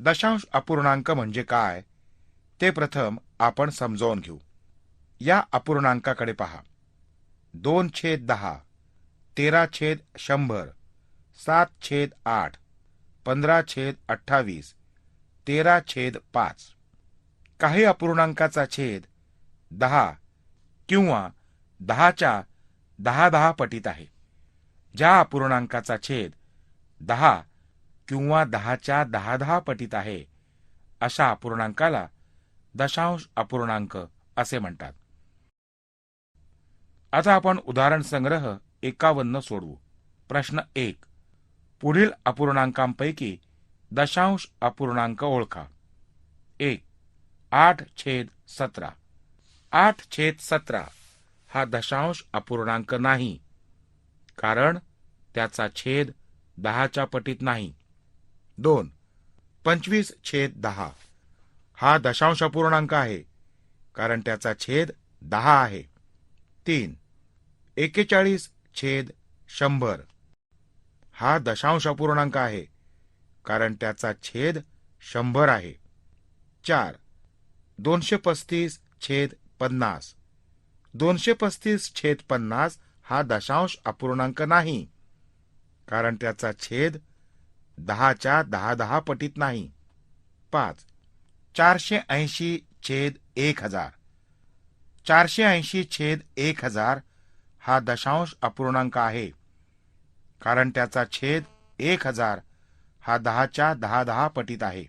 दशांश अपूर्णांक म्हणजे काय ते प्रथम आपण समजावून घेऊ. या अपूर्णांकाकडे पहा. 2/10, 13/100, 7/8, 15/28, 13/5. काही अपूर्णांकाचा छेद 10 किंवा 10च्या 10 पटीत आहे. ज्या अपूर्णांकाचा छेद 10 किंवा 10च्या 10 पटीत आहे अशा अपूर्णांकाला दशांश अपूर्णांक असे म्हणतात. आता आपण उदाहरण संग्रह 51 सोडवू. प्रश्न 1. पुढील अपूर्णांकांपैकी दशांश अपूर्णांक ओळखा. 1. 8/17. 8/17 हा दशांश अपूर्णांक नाही, कारण त्याचा छेद 10च्या पटीत नाही. 2. 25/10 हा दशांश अपूर्णांक आहे, कारण त्याचा छेद 10 आहे. 3. 41/100 हा दशांश अपूर्णांक आहे, कारण त्याचा छेद 100 आहे. 4. 235/50 235/50 हा दशांश अपूर्णांक नाही, कारण त्याचा छेद 10च्या 10 पटीत नाही. 5. 480/1000 480/1000 हा दशांश अपूर्णांक आहे, कारण त्याचा छेद 1000 हा 10च्या 10 पटीत आहे.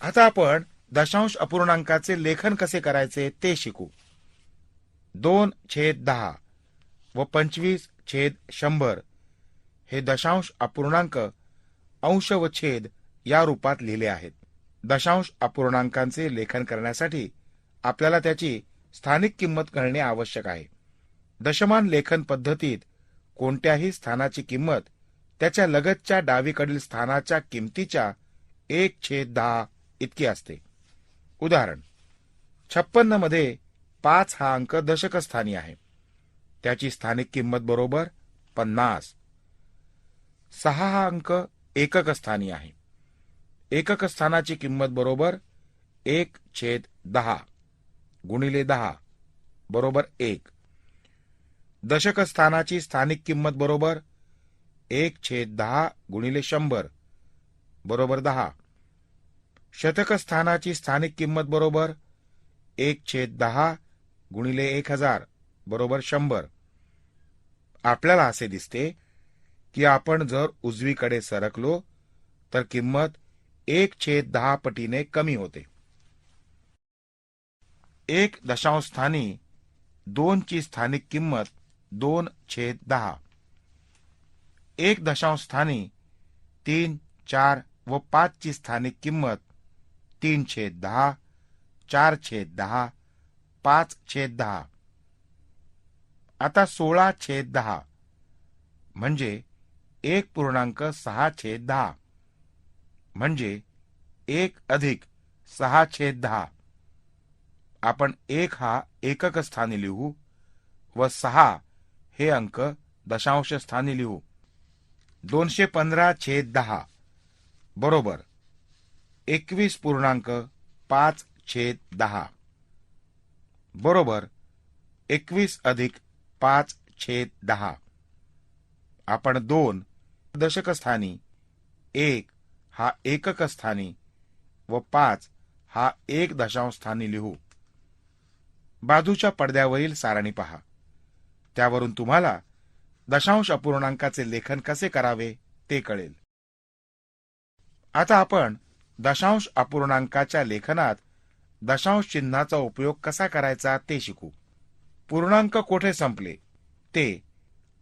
आता आपण दशांश अपूर्णांकाचे लेखन कसे करायचे ते शिकू. 2/10 व 25/100 हे दशांश अपूर्णांक अंश व छेद या रूपात लिहिले आहेत. दशांश अपूर्णांकांचे लेखन करण्यासाठी आपल्याला त्याची स्थानिक किंमत कळणे आवश्यक आहे. दशमान लेखन पद्धतीत कोणत्याही स्थानाची किंमत त्याच्या लगतच्या डावीकडील स्थानाच्या किमतीच्या 1/10 इतकी असते. उदाहरण, 56 मध्ये 5 हा अंक दशक स्थानी आहे. त्याची स्थानिक किंमत बरोबर 50. 6 हा अंक एकक स्थानी आहे. एकक स्थानाची किंमत बरोबर 1/10 गुणिले 10 बरोबर 1. दशक स्थानाची स्थानिक किंमत बरोबर 1/10 गुणिले 100 बरोबर 10. शतक स्थानाची स्थानिक किंमत बरोबर 1/10 गुणिले 1000 बरोबर 100. आपल्याला असे दिसते की आपण जर उजवीकडे सरकलो तर किंमत 1/10 पटीने कमी होते. 1 दशांश स्थानी 2 ची स्थानिक किंमत 2/10. 1 दशांश स्थानी 3, 4 व 5 ची स्थानिक किंमत 3/10, 4/10, 5/10. आता 16/10 म्हणजे 1.6/10 म्हणजे 1 अधिक 6/10. आपण 1 हा एकक स्थानी लिहू व 6 हे अंक दशांश स्थानी लिहू. 215/10 बरोबर 21.5/10 बरोबर 21 अधिक 5/10. आपण 2 दशक स्थानी, 1 हा एकक स्थानी व 5 हा 1 दशांश स्थानी लिहू. बाजूच्या पडद्यावरील सारणी पहा. त्यावरून तुम्हाला दशांश अपूर्णांकाचे लेखन कसे करावे ते कळेल. आता आपण दशांश अपूर्णांकाच्या लेखनात दशांश चिन्हाचा उपयोग कसा करायचा ते शिकू. पूर्णांक कोठे संपले ते,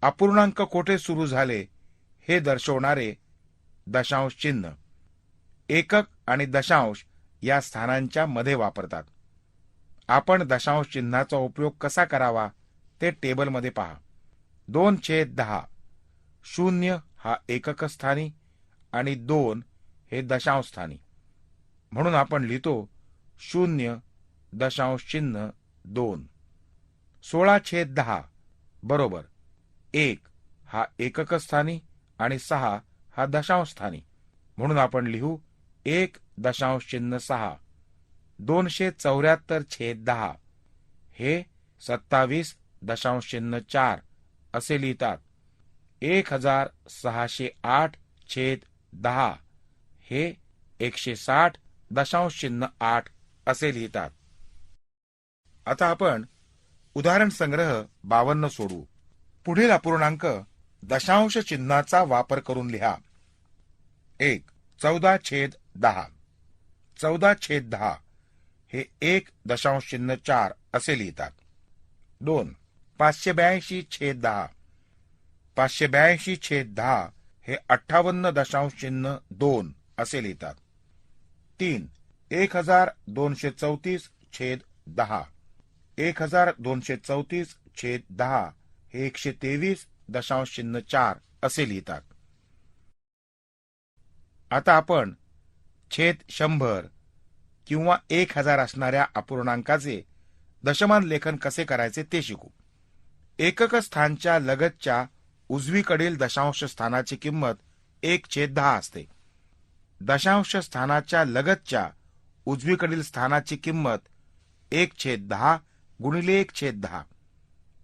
अपूर्णांक कोठे सुरू झाले हे दर्शवणारे दशांश चिन्ह एकक आणि दशांश या स्थानांच्या मध्ये वापरतात. आपण दशांश चिन्हाचा उपयोग कसा करावा ते टेबलमध्ये पहा. 2/10 0 हा एकक स्थानी आणि 2 हे दशांश स्थानी, म्हणून आपण लिहितो 0.2. 16/10 बरोबर 1 हा एकक स्थानी आणि 6 हा दशांश स्थानी, म्हणून आपण लिहू 1.6 274/10 हे 27.4 असे लिहितात. 1608/10 हे 160.8 असे लिहितात. आता आपण उदाहरण संग्रह 52 सोडवू. पुढील अपूर्णांक दशांश चिन्हाचा वापर करून लिहा. 1. 14/10 14/10 हे 1.4 असे लिहितात. 2. 582/10 582/10 हे 58.2 असे लिहितात. 3. 1234/10 1234/10 हे 123.4 असे लिहितात. आता आपण छेद 100 किंवा 1000 असणाऱ्या अपूर्णांकाचे दशमान लेखन कसे करायचे ते शिकू. एकक स्थानच्या लगतच्या उजवीकडील दशांश स्थानाची किंमत 1/10 असते. दशांश स्थानाच्या लगतच्या उजवीकडील स्थानाची किंमत 1/10 गुणिले 1/10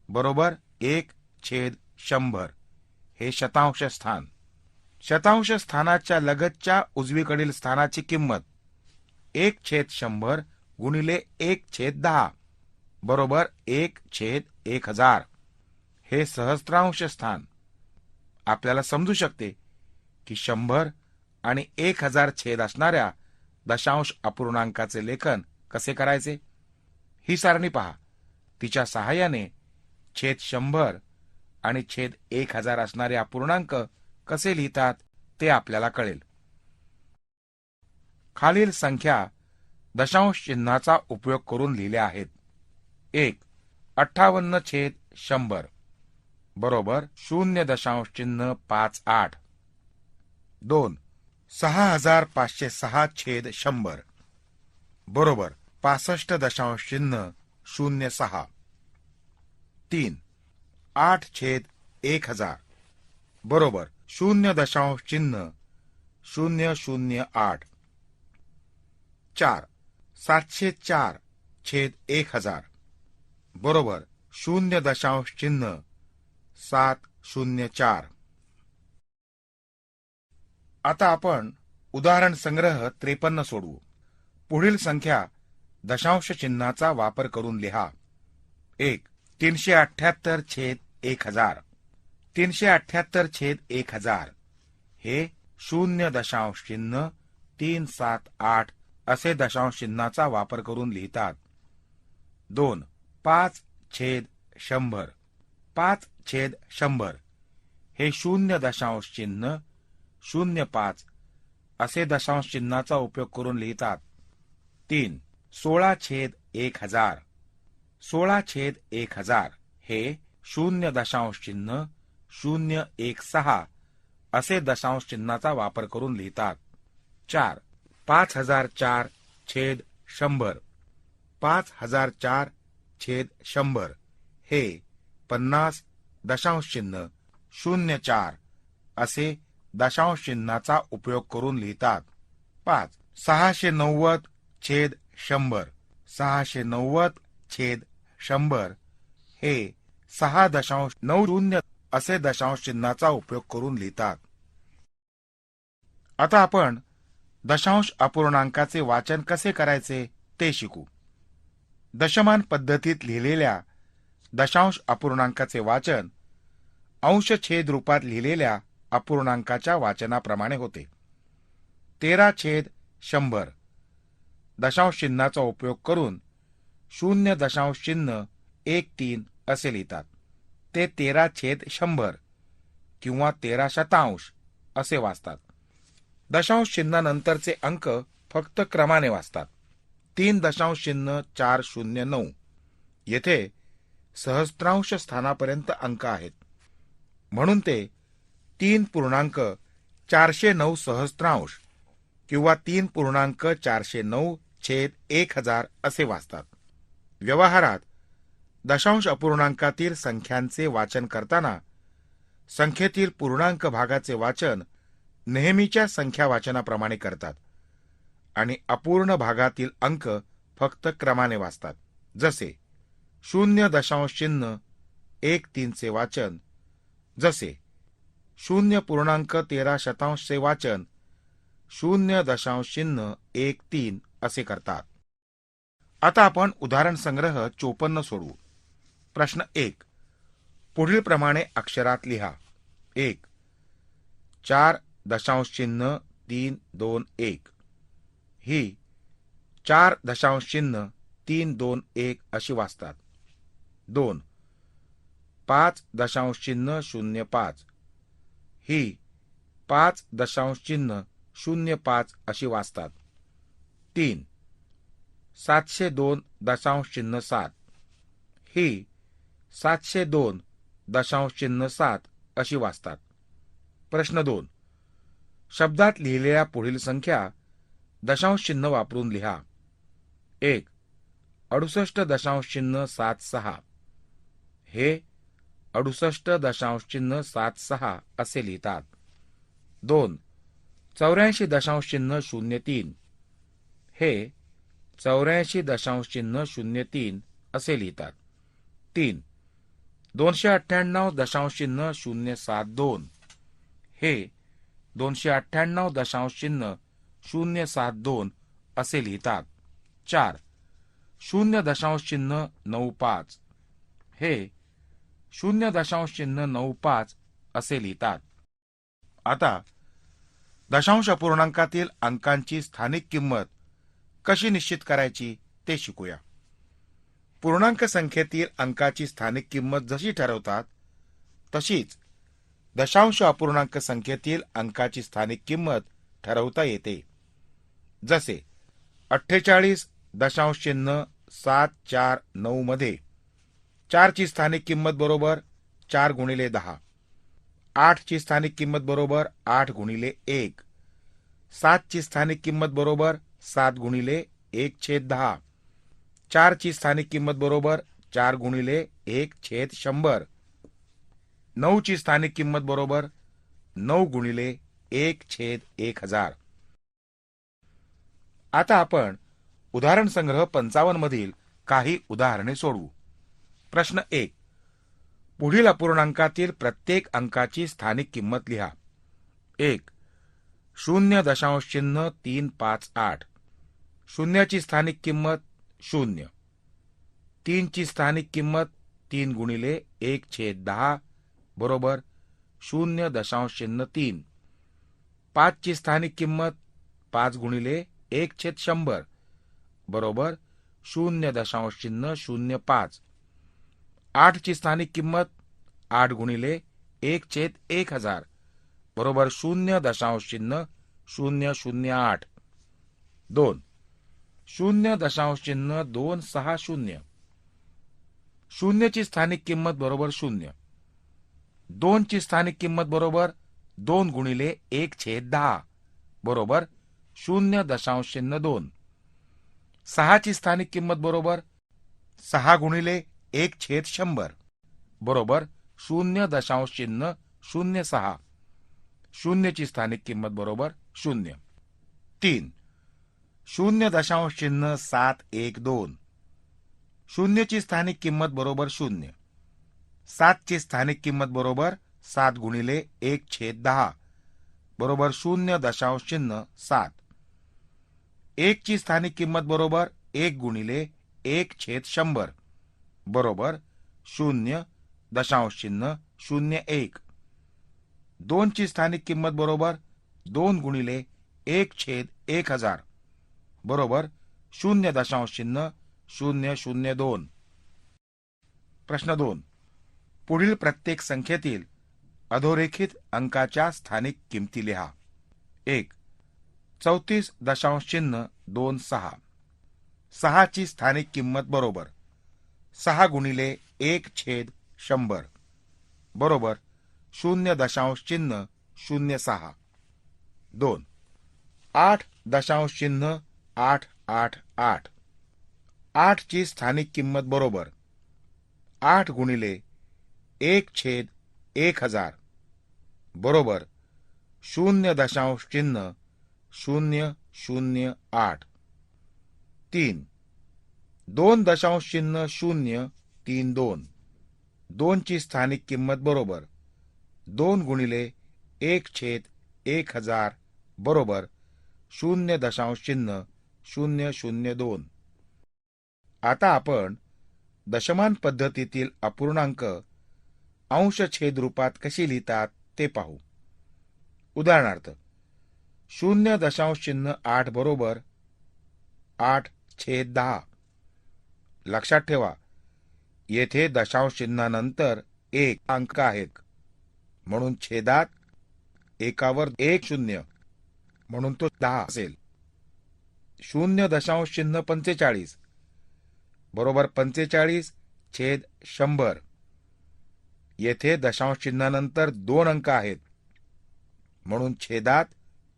बरोबर 1/100 हे शतांश स्थान. शतांश स्थानाच्या लगतच्या उजवीकडील स्थानाची किंमत 1/100 गुणिले 1/10 बरोबर 1/1000 हे सहस्त्रांश स्थान. आपल्याला समजू शकते की 100 आणि 1000 छेद असणाऱ्या दशांश अपूर्णांकाचे लेखन कसे करायचे. ही सारणी पहा. तिच्या सहाय्याने छेद 100 आणि छेद 1000 असणारे अपूर्णांक कसे लिहितात ते आपल्याला कळेल. खालील संख्या दशांश चिन्हाचा उपयोग करून लिहिल्या आहेत. 1. 58/100 बरोबर 0.58. 2. 6506/100 बरोबर 65.06. 3. 8/1000 बरोबर 0.008. 4. 704/1000 बरोबर 0.704. आता आपण उदाहरण संग्रह 53 सोडवू. पुढील संख्या दशांश चिन्हाचा वापर करून लिहा. 1. 378/1000 378/1000 हे 0.378 असे दशांश चिन्हाचा वापर करून लिहितात. 2. 5/100 5/100 हे 0.05 असे दशांश चिन्हाचा उपयोग करून लिहितात. 3. 16/1000 16/1000 हे 0.016 असे दशांश चिन्हाचा वापर करून लिहितात. 4. 5004/100 5004/100 हे 50.04 असे दशांश चिन्हाचा उपयोग करून लिहितात. 5. 690/100 690/100 हे 6.90 असे दशांश चिन्हाचा उपयोग करून लिहितात. आता आपण दशांश अपूर्णांकाचे वाचन कसे करायचे ते शिकू. दशमान पद्धतीत लिहिलेल्या दशांश अपूर्णांकाचे वाचन अंशछेद रूपात लिहिलेल्या अपूर्णांकाच्या वाचनाप्रमाणे होते. 13/100 दशांश चिन्हाचा उपयोग करून 0.13 असे लिहितात. ते 13/100 किंवा 13 शतांश असे वाचतात. दशांश चिन्हानंतरचे अंक फक्त क्रमाने वाचतात. 3.409 येथे सहस्त्रांश स्थानापर्यंत अंक आहेत, म्हणून ते 3.409 सहस्त्रांश किंवा 3.409/1000 असे वाचतात. व्यवहारात दशांश अपूर्णांकातील संख्यांचे वाचन करताना संख्येतील पूर्णांक भागाचे वाचन नेहमीच्या संख्या वाचनाप्रमाणे करतात. आणि अपूर्ण भागातील अंक फक्त क्रमाने वाचतात. जसे 0.13 चे वाचन, जसे 0.13 चे वाचन 0.13 असे करतात. आता आपण उदाहरण संग्रह 54 सोडवू. प्रश्न 1. पुढील प्रमाणे अक्षरात लिहा. 1. 4.321 ही 4.321 अशी वाचतात. 2. 5.05 ही 5.05 अशी वाचतात. 3. 702.7 ही 702.7 अशी वाचतात. प्रश्न 2. शब्दात लिहिलेल्या पुढील संख्या दशांश चिन्ह वापरून लिहा. 1. 68.76 हे 68.76 असे लिहितात. 2. 84.03 हे 84.03 असे लिहितात. 3. 298.072 हे 298.072 असे लिहितात. 4. 0.95 हे 0.95 असे लिहितात. आता दशांश अपूर्णांकातील अंकांची स्थानिक किंमत कशी निश्चित करायची ते शिकूया. पूर्णांक संख्येतील अंकाची स्थानिक किंमत जशी ठरवतात तशीच दशांश अपूर्णांक संख्येतील अंकाची स्थानिक किंमत ठरवता येते. जसे 48.749 मध्ये 4 ची स्थानिक किंमत बरोबर 4 गुणिले 10, 8 ची स्थानिक किंमत बरोबर 8 गुणिले 1, 7 ची स्थानिक किंमत बरोबर 7 गुणिले 1/10, 4 ची स्थानिक किंमत बरोबर 4 गुणिले 1/100, 9 ची स्थानिक किंमत बरोबर 9 गुणिले 1/1000. आता आपण उदाहरण संग्रह 55 मधील काही उदाहरणे सोडवू. प्रश्न 1. पुढील अपूर्णांकातील प्रत्येक अंकाची स्थानिक किंमत लिहा. 1. 0.358 शून्याची स्थानिक किंमत 0. 3 ची स्थानिक किंमत 3 गुणिले 1/10 बरोबर 0.03. 5 ची स्थानिक किंमत 5 गुणिले 1/100 बरोबर 0.05. 8 ची स्थानिक किंमत 8 गुणिले 1/1000 बरोबर 0.008. 2. 0.260 शून्यची स्थानिक किंमत बरोबर 0. 2 ची स्थानिक किंमत बरोबर 2 गुणिले 1/10 बरोबर 0.02. 6 ची स्थानिक किंमत बरोबर 6 गुणिले 1/100 बरोबर 0.006. 0 ची स्थानिक किंमत बरोबर 0. 3. 0.712 शून्यची स्थानिक किंमत बरोबर 0. 7 ची स्थानिक किंमत बरोबर 7 गुणिले 1/10 बरोबर 0.07. 1 ची स्थानिक किंमत बरोबर 1 गुणिले 1/100 बरोबर 0.01. 2 ची स्थानिक किंमत बरोबर 2 गुणिले 1/1000 बरोबर 0.002. प्रश्न 2. पुढील प्रत्येक संख्येतील अधोरेखित अंकाच्या स्थानिक किमती लिहा. 1. 34.26 6 ची स्थानिक किंमत बरोबर 6 गुणिले 1/100 बरोबर 0.006. 2. 8.888 8 ची स्थानिक किंमत बरोबर 8 गुणिले 1/1000 बरोबर 0.000 0.008. 3. 2.032. 2 ची स्थानिक किंमत बरोबर 2 गुणिले 1/1000 बरोबर 0.002. आता आपण दशमान पद्धतीतील अपूर्णांक अंशछेद रूपात कशी लिहितात ते पाहू. उदाहरणार्थ 0.8 बरोबर 8/10. लक्षात ठेवा, येथे दशांश चिन्हानंतर एक अंक आहेत, म्हणून छेदात एकावर 1 शून्य, म्हणून तो 10 असेल. 0.45 बरोबर 45/100. येथे दशांश चिन्हानंतर 2 अंक आहेत, म्हणून छेदात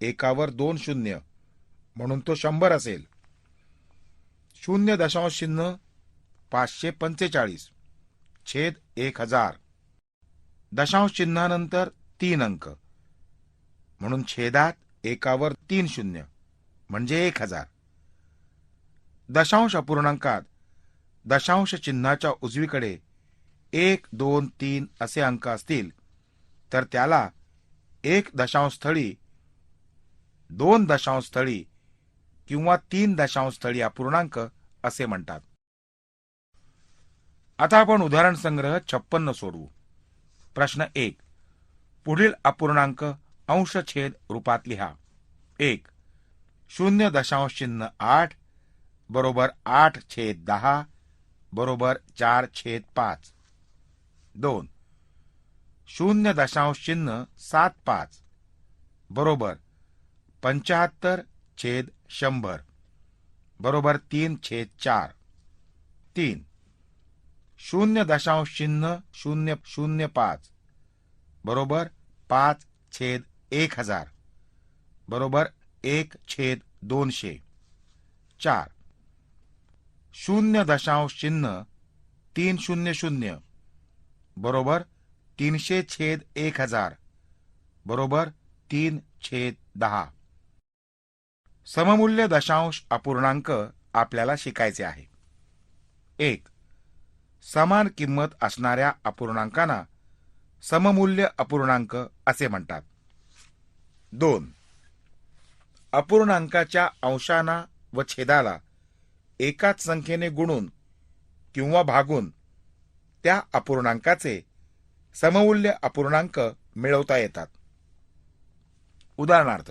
एकावर 2 शून्य, म्हणून तो 100 असेल. 0.545 छेद 1000. दशांश चिन्हानंतर 3 अंक, म्हणून छेदात एकावर 3 शून्य, म्हणजे 1000. दशांश अपूर्णांकात दशांश चिन्हाच्या उजवीकडे 1, 2, 3 असे अंक असतील तर त्याला 1 दशांश स्थळी, 2 दशांश स्थळी किंवा 3 दशांश स्थळी अपूर्णांक असे म्हणतात. आता आपण उदाहरण संग्रह 56 सोडवू. प्रश्न 1. पुढील अपूर्णांक अंशछेद रूपात लिहा. 1. 0.8 बरोबर 8/10 बरोबर 4/5. 2. 0.75 बरोबर 75/100 बरोबर 3/4. 3. 0.005 बरोबर 5/1000 बरोबर 1/200. 4. 0.300 बरोबर 300/1000 बरोबर 3/10. सममूल्य दशांश अपूर्णांक आपल्याला शिकायचे आहे. 1. समान किंमत असणाऱ्या अपूर्णांकांना सममूल्य अपूर्णांक असे म्हणतात. 2. अपूर्णांकाच्या अंशांना व छेदाला एकाच संख्येने गुणून किंवा भागून त्या अपूर्णांकाचे सममूल्य अपूर्णांक मिळवता येतात. उदाहरणार्थ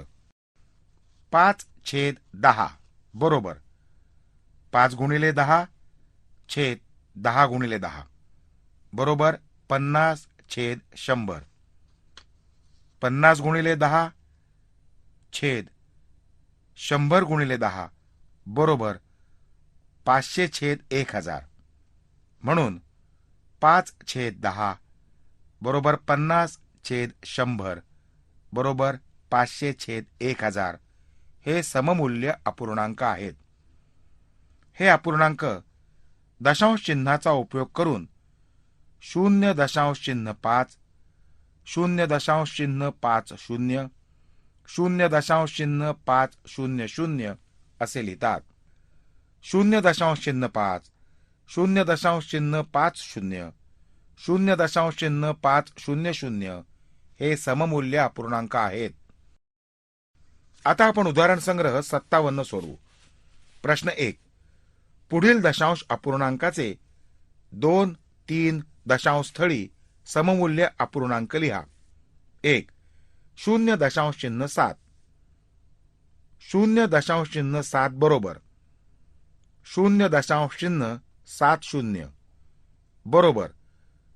5/10 बरोबर 5x10 छेद 10x10 बरोबर 50/100. 50x10 छेद 100x10 बरोबर 500/1000. म्हणून 5/10 बरोबर 50/100 बरोबर 500/1000 हे सममूल्य अपूर्णांक आहेत. हे अपूर्णांक दशांश चिन्हाचा उपयोग करून 0.5, 0.50, 0.500 असे लिहितात. 0.5, 0.050, 0.500 हे सममूल्य अपूर्णांक आहेत. आता आपण उदाहरण संग्रह 57 सोडवू. प्रश्न 1. पुढील दशांश अपूर्णांकाचे 2, 3 दशांश स्थळी सममूल्य अपूर्णांक लिहा. 1. 0.7. 0.7 बरोबर 0.70 बरोबर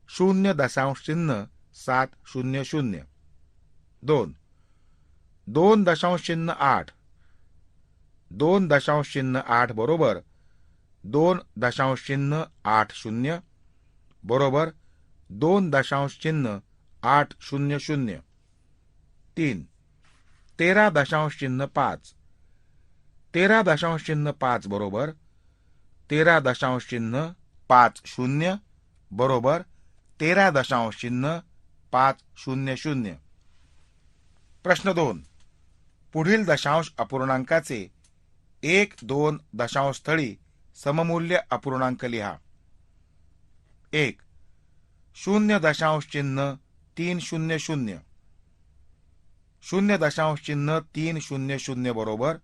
0.700. 2. 2.08. 2.08 बरोबर 2.80 बरोबर 2.800. 3. 13.5. 13.5 बरोबर 13.50 बरोबर 13.500. प्रश्न 2. पुढील दशांश अपूर्णांकाचे 1, 2 दशांश स्थळी सममूल्य अपूर्णांक लिहा. 1. 0.300 0.300 बरोबर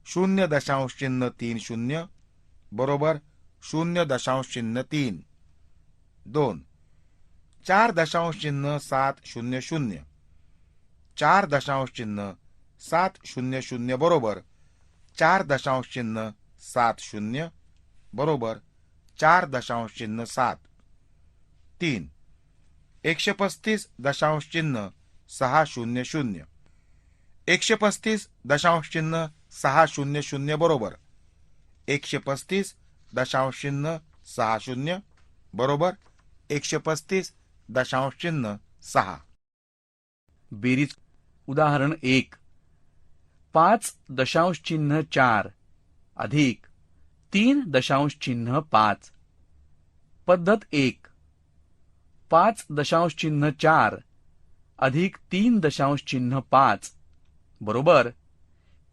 0.30 बरोबर 0.3. 2. 4.700 4.700 बरोबर 4.70 बरोबर 4.7. 3. 135.600 135.600 बरोबर 135.60 बरोबर 135.6. बेरीज. उदाहरण 1. 5.4 अधिक 3.5. पद्धत 1. 5.4 अधिक 3.5 बरोबर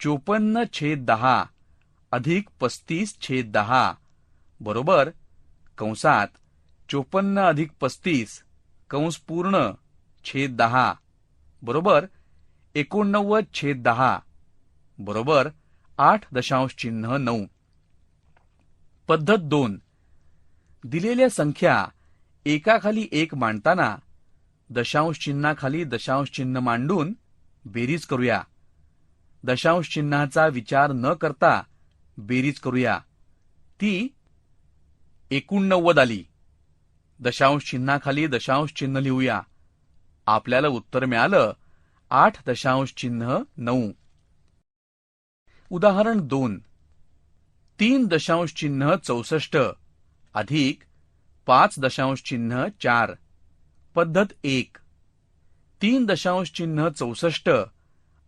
54/10 अधिक 35/10 बरोबर कंसात 54 अधिक 35 कंस पूर्ण छेद 10 बरोबर 89/10 बरोबर 8.9. पद्धत 2. दिलेल्या संख्या एकाखाली एक मांडताना दशांश चिन्हाखाली दशांश चिन्ह मांडून बेरीज करूया. दशांश चिन्हाचा विचार न करता बेरीज करूया. ती 89 आली. दशांश चिन्हाखाली दशांश चिन्ह लिहूया. आपल्याला उत्तर मिळालं 8.9. उदाहरण 2. 3.64 अधिक 5.4. पद्धत 1. 3.64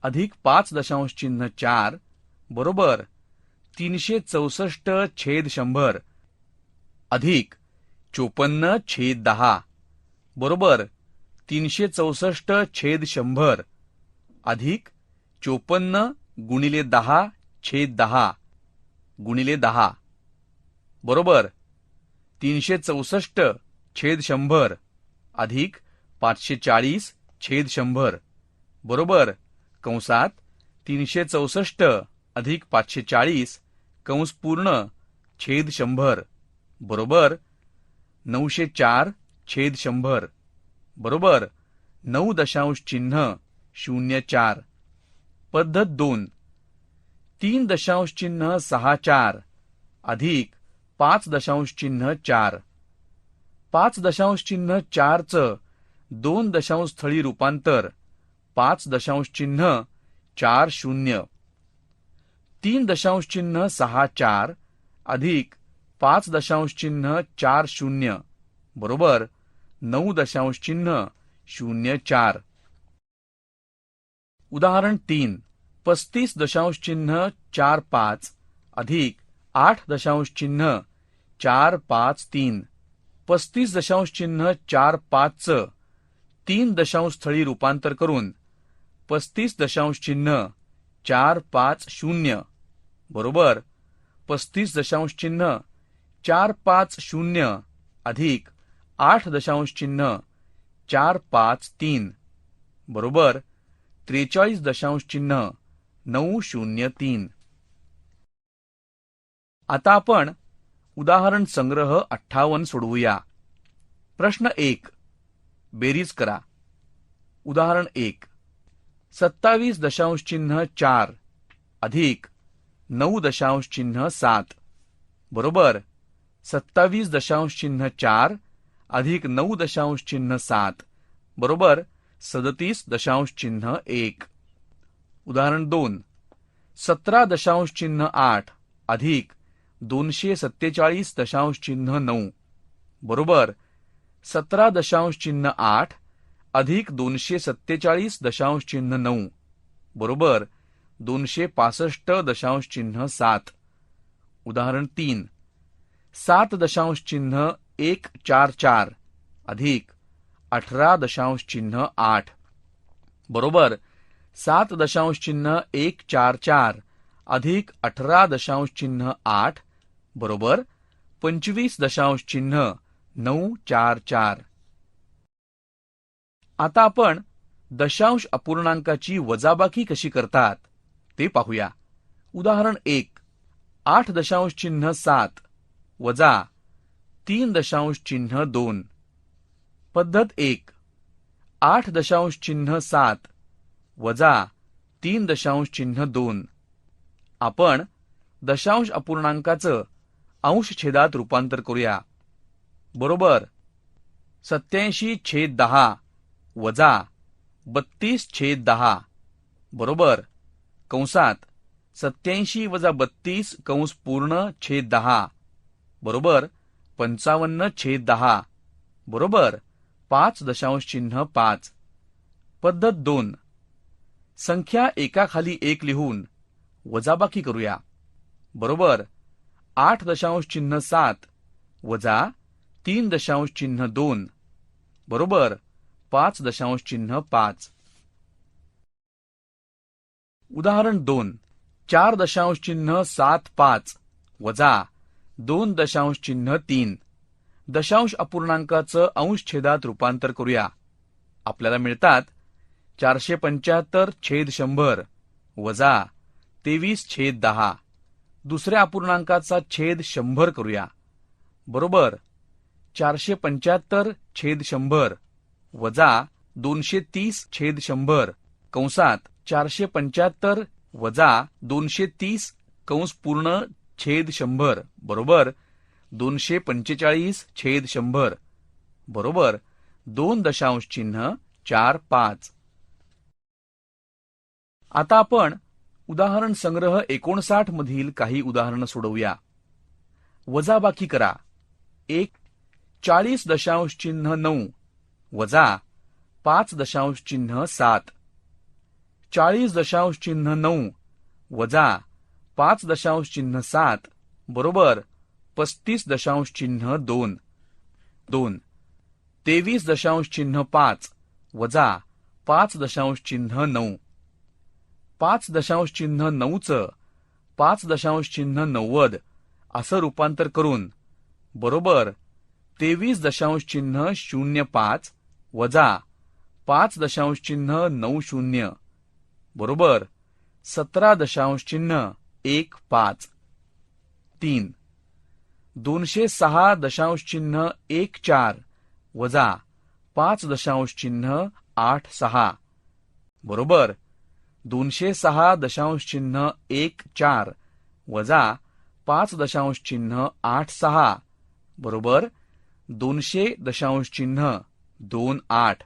अधिक 5.4 बरोबर 364/100 अधिक 54/10 बरोबर 364/100 अधिक 54 गुणिले 10/10 गुणिले 10 बरोबर 364/100 अधिक 540/100 बरोबर कंसात 364 अधिक 540 कंस पूर्ण छेद 100 बरोबर 904/100 बरोबर 9.04. पद्धत 2. 3.64 अधिक 5.4. 5.4 चं 2 दशांश स्थळी रूपांतर 5.40. 3.64 अधिक 5.40 बरोबर 9.04. उदाहरण 3. 35.45 अधिक 8.453. 35.45 चं 3 दशांश स्थळी रूपांतर करून 35.450 बरोबर 35.450 अधिक 8.453 बरोबर 43.903. आता आपण उदाहरण संग्रह 58 सोडवूया. प्रश्न 1. बेरीज करा. उदाहरण 1. 27.4 अधिक 9.7 बरोबर 27.4 अधिक 9.7 बरोबर 37.1. उदाहरण 2. 17.8 अधिक 247.9 बरोबर 17.8 अधिक 247.9 बरोबर 265.7. उदाहरण 3. 7.144 अधिक 18.8 बरोबर 7.144 अधिक 18.8 बरोबर 25.944. आता आपण दशांश अपूर्णांकाची वजाबाकी कशी करतात ते पाहूया. उदाहरण 1. 8.7 वजा 3.2. पद्धत 1. 8.7 वजा 3.2. आपण दशांश अपूर्णांकाचं अंशछेदात रूपांतर करूया. बरोबर 87/10 वजा 32/10 बरोबर कंसात 87 वजा 32 कंस पूर्ण छेद 10 बरोबर 55/10 बरोबर 5.5. पद्धत 2. संख्या एकाखाली एक लिहून वजाबाकी करूया. बरोबर 8.7 वजा 3.2 बरोबर 5.5. उदाहरण 2. 4.75 वजा 2.3 दशांश अपूर्णांकाचं अंशछेदात रूपांतर करूया. आपल्याला मिळतात 475/100 वजा 23/10. दुसऱ्या अपूर्णांकाचा छेद 100 करूया. बरोबर 475/100 वजा 230/100 कंसात 475 वजा 230 कंस पूर्ण छेद 100 बरोबर 245/100 बरोबर 2.45. आता आपण उदाहरण संग्रह 59 मधील काही उदाहरणं सोडवूया. वजाबाकी करा. 1. 40.9 वजा 5.7 40.9 वजा 5.7 बरोबर 35.2. 2. 23.5 वजा 5.9 5.9चं 5.90 असं रूपांतर करून बरोबर 23.05 वजा 5.90 बरोबर 17.15. 3. 206.14 वजा 5.86 बरोबर 206.14 वजा 5.86 बरोबर 200.28.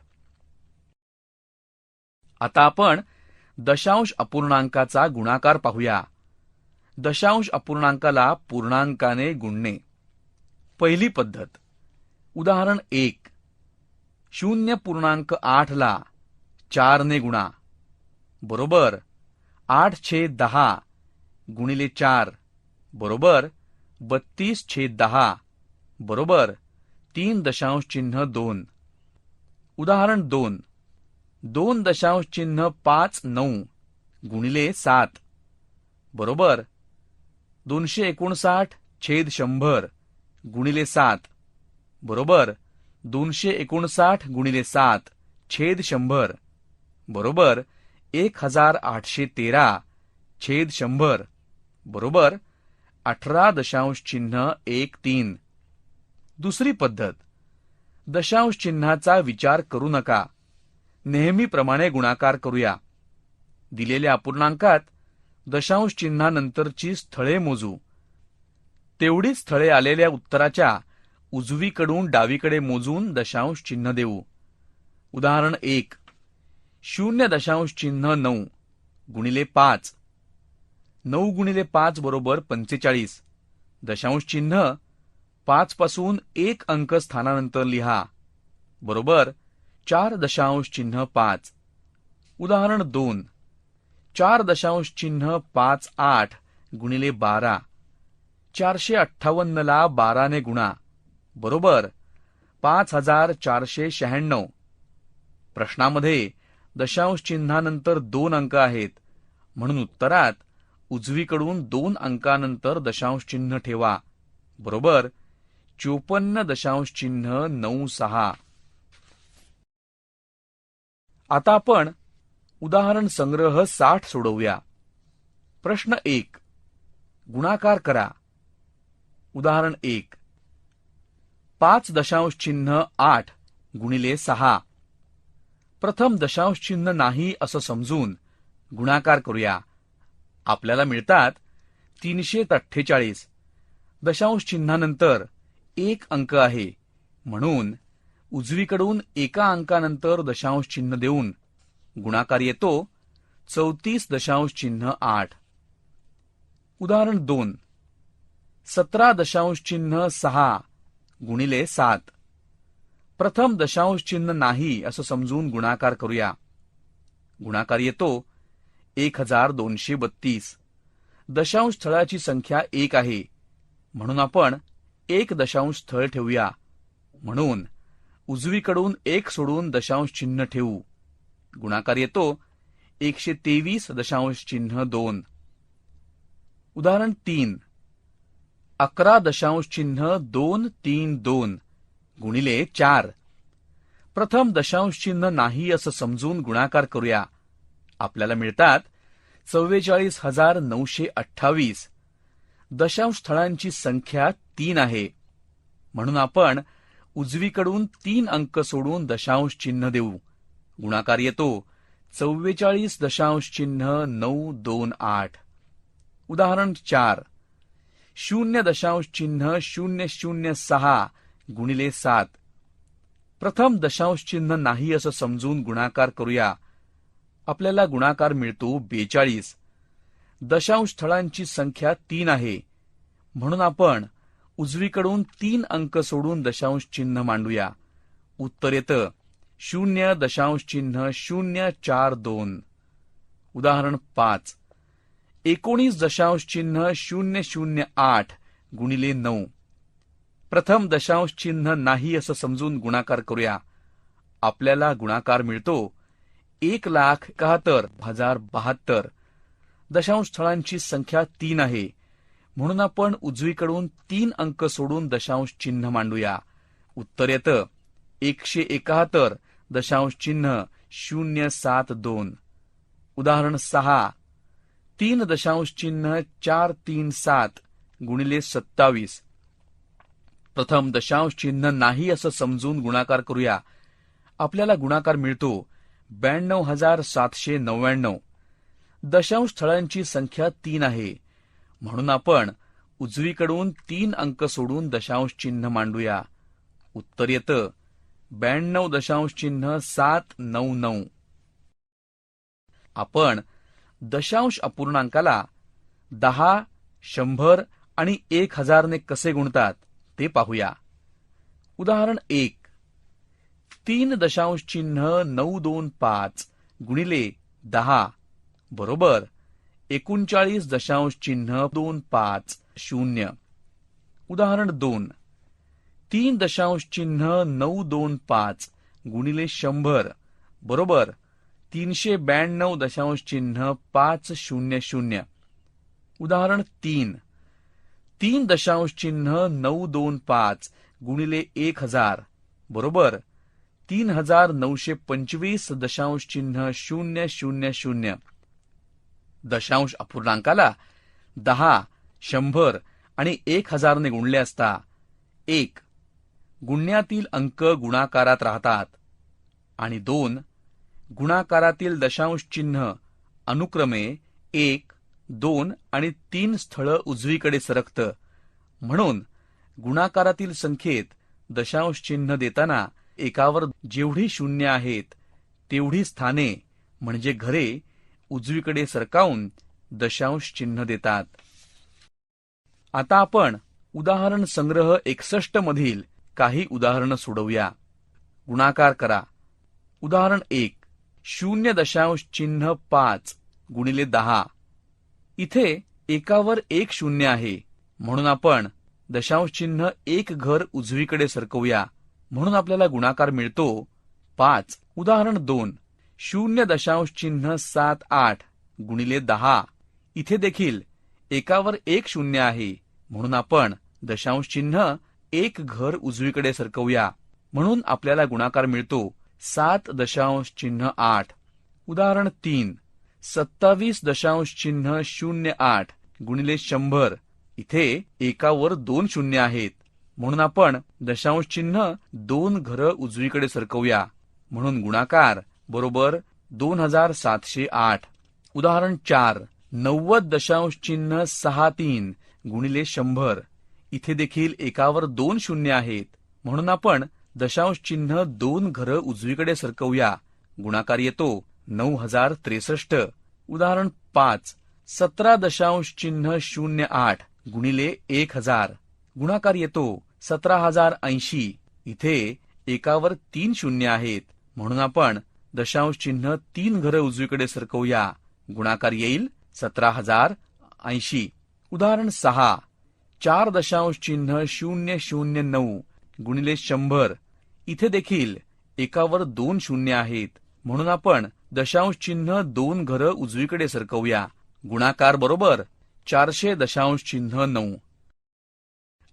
आता आपण दशांश अपूर्णांकाचा गुणाकार पाहूया. दशांश अपूर्णांकाला पूर्णांकाने गुणणे. पहिली पद्धत. उदाहरण 1. 0.8 ला 4 ने गुणा बरोबर 8/10 गुणिले 4 बरोबर 32/10 बरोबर 3.2. उदाहरण 2. 2.59 गुणिले 7 बरोबर 259/100 गुणिले 7 बरोबर 259 गुणिले 7 छेद 100 बरोबर 1813/100 बरोबर 18.13. दुसरी पद्धत. दशांश चिन्हाचा विचार करू नका. नेहमीप्रमाणे गुणाकार करूया. दिलेल्या अपूर्णांकात दशांश चिन्हानंतरची स्थळे मोजू. तेवढीच स्थळे आलेल्या उत्तराच्या उजवीकडून डावीकडे मोजून दशांश चिन्ह देऊ. उदाहरण 1. 0.9 गुणिले 5 9 गुणिले 5 बरोबर 45. दशांश चिन्ह 5 पासून एक अंक स्थानानंतर लिहा. बरोबर 4.5. उदाहरण 2. 4.58 गुणिले 12 458 ला 12 ने गुणा बरोबर 5496. प्रश्नामध्ये दशांश चिन्हानंतर 2 अंक आहेत, म्हणून उत्तरात उजवीकडून 2 अंकानंतर दशांश चिन्ह ठेवा. बरोबर 54.96. आता आपण उदाहरण संग्रह 60 सोडवूया. प्रश्न 1. गुणाकार करा. उदाहरण 1. 5.8 गुणिले 6. प्रथम दशांश चिन्ह नाही असं समजून गुणाकार करूया. आपल्याला मिळतात 348. दशांश चिन्हानंतर 1 अंक आहे, म्हणून उजवीकडून एका अंकानंतर दशांश चिन्ह देऊन गुणाकार येतो 34.8. उदाहरण 2. 17.6 गुणिले 7. प्रथम दशांश चिन्ह नाही असं समजून गुणाकार करूया. गुणाकार येतो 1232. दशांश स्थळाची संख्या 1 आहे, म्हणून आपण 1 दशांश स्थळ ठेवूया. म्हणून उजवीकडून 1 सोडून दशांश चिन्ह ठेवू. गुणाकार येतो 123.2. उदाहरण 3. 11.232 गुणिले 4. प्रथम दशांश चिन्ह नाही असं समजून गुणाकार करूया. आपल्याला मिळतात 44,928. दशांश स्थळांची संख्या 3 आहे, म्हणून आपण उजवीकडून 3 अंक सोडून दशांश चिन्ह देऊ. गुणाकार येतो 44.928. उदाहरण 4. 0.006 गुणिले 7. प्रथम दशांश चिन्ह नाही असं समजून गुणाकार करूया. आपल्याला गुणाकार मिळतो 42. दशांश स्थळांची संख्या 3 आहे, म्हणून आपण उजवीकडून 3 अंक सोडून दशांश चिन्ह मांडूया. उत्तर येतं 0.042. उदाहरण 5. 19.008 गुणिले 9. प्रथम दशांश चिन्ह नाही असं समजून गुणाकार करूया. आपल्याला गुणाकार मिळतो 1,71,072. दशांश स्थळांची संख्या 3 आहे, म्हणून आपण उजवीकडून 3 अंक सोडून दशांश चिन्ह मांडूया. उत्तर येतं 171.072. उदाहरण 6. 3.437 गुणिले 27. प्रथम दशांश चिन्ह नाही असं समजून गुणाकार करूया. आपल्याला गुणाकार मिळतो 92,799. दशांश स्थळांची संख्या 3 आहे, म्हणून आपण उजवीकडून 3 अंक सोडून दशांश चिन्ह मांडूया. उत्तर येतं 92.799. आपण दशांश अपूर्णांकाला 10, 100 आणि 1000 ने कसे गुणतात ते पाहूया. उदाहरण 1. 3.925 गुणिले 10 बरोबर 39.250. उदाहरण 2. 3.925 गुणिले 100 बरोबर 392.500. उदाहरण 3. 3.925 गुणिले 1000 बरोबर 3925.000. दशांश अपूर्णांकाला 10, 100 आणि 1000 ने गुणले असता 1. गुणण्यातील अंक गुणाकारात राहतात आणि 2. गुणाकारातील दशांश चिन्ह अनुक्रमे 1, 2 आणि 3 स्थळ उजवीकडे सरकतं. म्हणून गुणाकारातील संख्येत दशांश चिन्ह देताना एकावर जेवढी शून्य आहेत तेवढी स्थाने म्हणजे घरे उजवीकडे सरकावून दशांश चिन्ह देतात. आता आपण उदाहरण संग्रह 61 मधील काही उदाहरणं सोडवूया. गुणाकार करा. उदाहरण 1. 0.5 गुणिले 10. इथे एकावर 1 शून्य आहे, म्हणून आपण दशांश चिन्ह 1 घर उजवीकडे सरकवूया. म्हणून आपल्याला गुणाकार मिळतो 5. उदाहरण 2. 0.78 गुणिले 10 इथे देखील एकावर एक शून्य आहे, म्हणून आपण दशांश चिन्ह एक घर उजवीकडे सरकवूया. म्हणून आपल्याला गुणाकार मिळतो 7.8. उदाहरण 3. 27.08 गुणिले 100 इथे एकावर दोन शून्य आहेत, म्हणून आपण दशांश चिन्ह दोन घरं उजवीकडे सरकवूया. म्हणून गुणाकार बरोबर 2708. उदाहरण 4. 90.63 गुणिले 100 इथे देखील एकावर दोन शून्य आहेत, म्हणून आपण दशांश चिन्ह दोन घरं उजवीकडे सरकवूया. गुणाकार येतो 9063. उदाहरण 5. 17.08 गुणिले 1000 गुणाकार येतो 17080. इथे एकावर तीन शून्य आहेत, म्हणून आपण दशांश चिन्ह तीन घरं उजवीकडे सरकवूया. गुणाकार येईल 17080. उदाहरण 6. 4.009 गुणिले 100 इथे देखील एकावर दोन शून्य आहेत, म्हणून आपण दशांश चिन्ह दोन घरं उजवीकडे सरकवूया. गुणाकार बरोबर 400.9.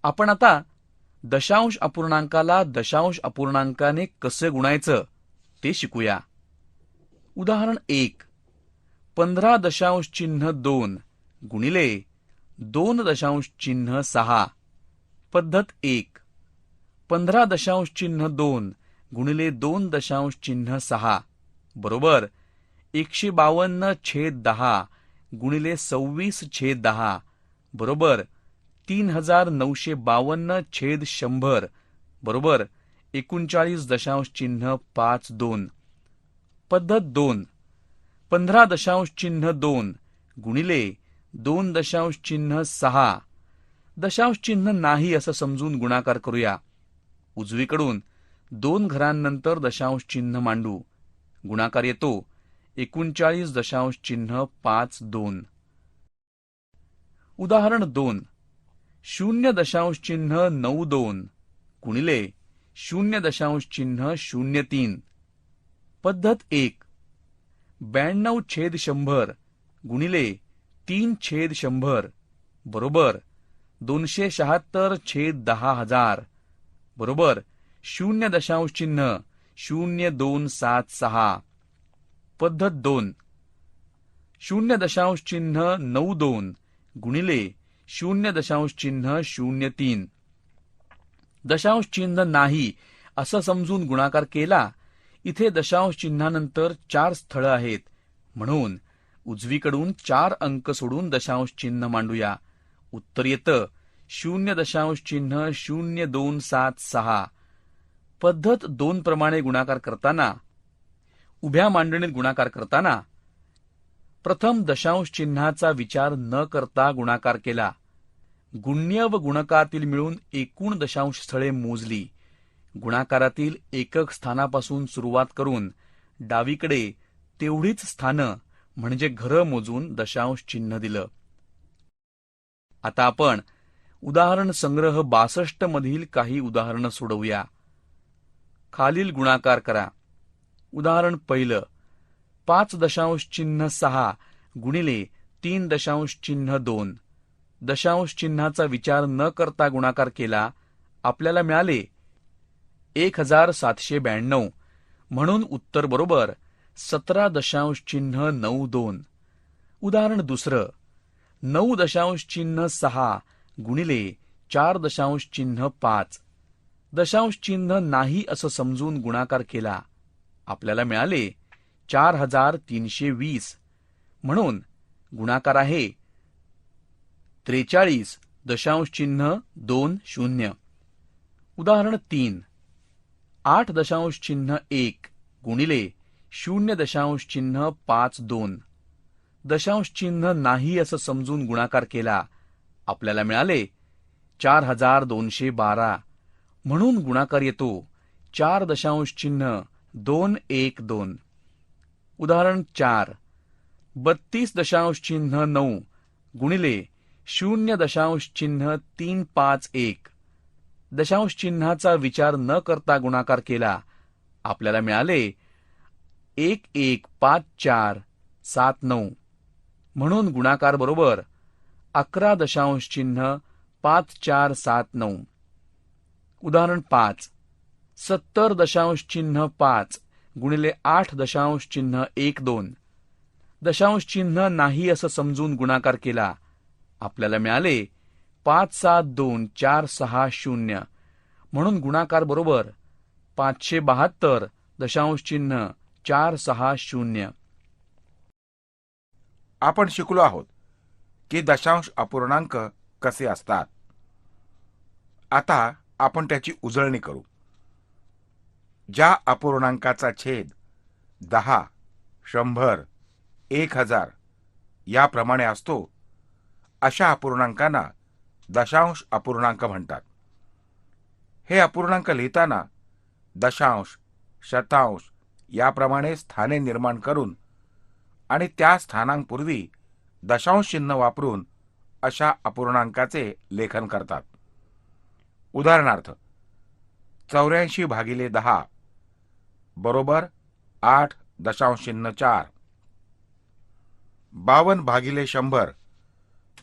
आपण आता दशांश अपूर्णांकाला दशांश अपूर्णांकाने कसे गुणायचं ते शिकूया. उदाहरण 1. 15.2 गुणिले 2.6. पद्धत 1. 15.2 गुणिले 2.6 बरोबर 152/10 गुणिले 26/10 बरोबर 3952/100 बरोबर 39.52. पद्धत 2. 15.2 गुणिले 2.6 दशांश चिन्ह नाही असं समजून गुणाकार करूया. उजवीकडून दोन घरांनंतर दशांश चिन्ह मांडू. गुणाकार येतो 39.52. उदाहरण 2. 0.92 गुणिले 0.03. पद्धत 1. 92/100 गुणिले 3/100 बरोबर 276/10,000 बरोबर 0.0276. पद्धत 2. 0.92 गुणिले 0.03. दशांश चिन्ह नाही असं समजून गुणाकार केला. इथे दशांश चिन्हानंतर 4 स्थळं आहेत, म्हणून उजवीकडून 4 अंक सोडून दशांश चिन्ह मांडूया. उत्तर येतं 0.0276. पद्धत 2 प्रमाणे गुणाकार करताना उभ्या मांडणीत गुणाकार करताना प्रथम दशांश चिन्हाचा विचार न करता गुणाकार केला. गुण्य व गुणकातील मिळून एकूण दशांश स्थळे मोजली. गुणाकारातील एकक स्थानापासून सुरुवात करून डावीकडे तेवढीच स्थानं म्हणजे घरं मोजून दशांश चिन्ह दिलं. आता आपण उदाहरण संग्रह 62 मधील काही उदाहरणं सोडवूया. खालील गुणाकार करा. उदाहरण 1. 5.6 गुणिले 3.2 दशांश चिन्हाचा विचार न करता गुणाकार केला. आपल्याला मिळाले 1792, म्हणून उत्तर बरोबर 17.92. उदाहरण 2. 9.6 गुणिले 4.5 दशांश चिन्ह नाही असं समजून गुणाकार केला. आपल्याला मिळाले 4320, म्हणून गुणाकार आहे 43.20. उदाहरण 3. 8.1 गुणिले 0.52 दशांश चिन्ह नाही असं समजून गुणाकार केला. आपल्याला मिळाले 4212, म्हणून गुणाकार येतो 4.212. उदाहरण 4. 32.9 गुणिले 0.351 दशांश चिन्हाचा विचार न करता गुणाकार केला. आपल्याला मिळाले 115479 म्हणून गुणाकार बरोबर 11.5479. उदाहरण 5. 70.5 गुणिले 8.12. दशांश चिन्ह नाही असं समजून गुणाकार केला. आपल्याला मिळाले 572,460 म्हणून गुणाकार बरोबर 572.460. आपण शिकलो आहोत की दशांश अपूर्णांक कसे असतात. आता आपण त्याची उजळणी करू. ज्या अपूर्णांकाचा छेद 10, 100, 1000 याप्रमाणे असतो अशा अपूर्णांकांना दशांश अपूर्णांक म्हणतात. हे अपूर्णांक लिहिताना दशांश, शतांश याप्रमाणे स्थाने निर्माण करून आणि त्या स्थानांपूर्वी दशांश चिन्ह वापरून अशा अपूर्णांकाचे लेखन करतात. उदाहरणार्थ 84/10 बरोबर 8.4. 52/100